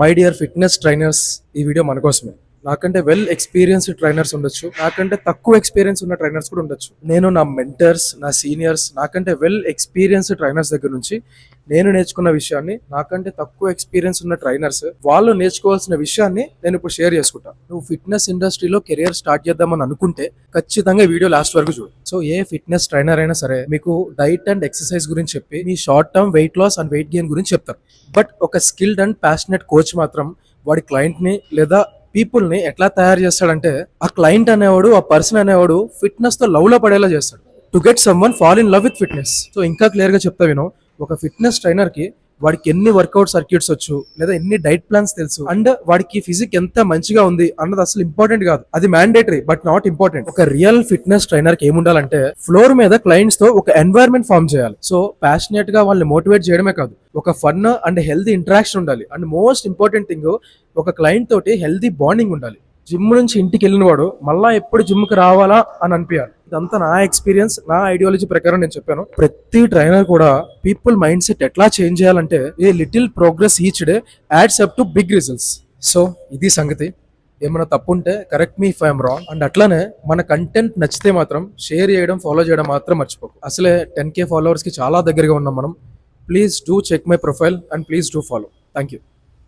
My dear fitness trainers, ఈ video మన కోసమే. నాకంటే వెల్ ఎక్స్పీరియన్స్డ్ ట్రైనర్స్ ఉండొచ్చు, నాకంటే తక్కువ ఎక్స్పీరియన్స్ ఉన్న ట్రైనర్స్ కూడా ఉండొచ్చు. నేను నా మెంటర్స్, నా సీనియర్స్, నాకంటే వెల్ ఎక్స్పీరియన్స్డ్ ట్రైనర్స్ దగ్గర నుంచి నేను నేర్చుకున్న విషయాన్ని, నాకంటే తక్కువ ఎక్స్పీరియన్స్ ఉన్న ట్రైనర్స్ వాళ్ళు నేర్చుకోవాల్సిన విషయాన్ని నేను ఇప్పుడు షేర్ చేసుకుంటా. నువ్వు ఫిట్నెస్ ఇండస్ట్రీలో కెరియర్ స్టార్ట్ చేద్దామని అనుకుంటే ఖచ్చితంగా వీడియో లాస్ట్ వరకు చూడు. సో ఏ ఫిట్నెస్ ట్రైనర్ అయినా సరే మీకు డైట్ అండ్ ఎక్సర్సైజ్ గురించి చెప్పి మీ short term weight loss and weight gain గురించి చెప్తారు. బట్ ఒక స్కిల్డ్ అండ్ ప్యాషనెట్ కోచ్ మాత్రం వాడి క్లయింట్ ని లేదా పీపుల్ ని ఎట్లా తయారు చేస్తాడంటే, ఆ క్లయింట్ అనేవాడు, ఆ పర్సన్ అనేవాడు ఫిట్నెస్ తో లవ్ లో పడేలా చేస్తాడు. To get some one fall in love with fitness. So ఇంకా క్లియర్ గా చెప్తా విను. ఒక ఫిట్నెస్ ట్రైనర్ కి వాడికి ఎన్ని వర్కౌట్ సర్క్యూట్స్ వచ్చు, లేదా ఎన్ని డైట్ ప్లాన్స్ తెలుసు, అండ్ వాడికి ఫిజిక్ ఎంత మంచిగా ఉంది అన్నది అసలు ఇంపార్టెంట్ కాదు. అది మ్యాండేటరీ బట్ నాట్ ఇంపార్టెంట్. ఒక రియల్ ఫిట్నెస్ ట్రైనర్ కి ఏముండాలంటే, ఫ్లోర్ మీద క్లయింట్స్ తో ఒక ఎన్వైరన్మెంట్ ఫార్మ్ చేయాలి. సో ప్యాషనేట్ గా వాళ్ళని మోటివేట్ చేయడమే కాదు, ఒక ఫన్ అండ్ హెల్తీ ఇంటరాక్షన్ ఉండాలి. అండ్ మోస్ట్ ఇంపార్టెంట్ థింగ్, ఒక క్లయింట్ తోటి హెల్తీ బాండింగ్ ఉండాలి. జిమ్ నుంచి ఇంటికి వెళ్ళిన వాడు మళ్ళా ఎప్పుడు జిమ్ కి రావాలా అని అనిపించాలి. ఇదంతా నా ఎక్స్పీరియన్స్, నా ఐడియాలజీ ప్రకారం నేను చెప్పాను. ప్రతి ట్రైనర్ కూడా పీపుల్ మైండ్ సెట్ ఎట్లా చేంజ్ చేయాలంటే, a little progress each day adds up to big results. So ఇది సంగతి. ఏమైనా తప్పు ఉంటే correct me if I'm wrong. And అట్లానే మన కంటెంట్ నచ్చితే మాత్రం షేర్ చేయడం, ఫాలో చేయడం మాత్రం మర్చిపోకు. అసలే 10K ఫాలోవర్స్ కి చాలా దగ్గరగా ఉన్నాం మనం. Please do check my profile and please do follow. Thank you.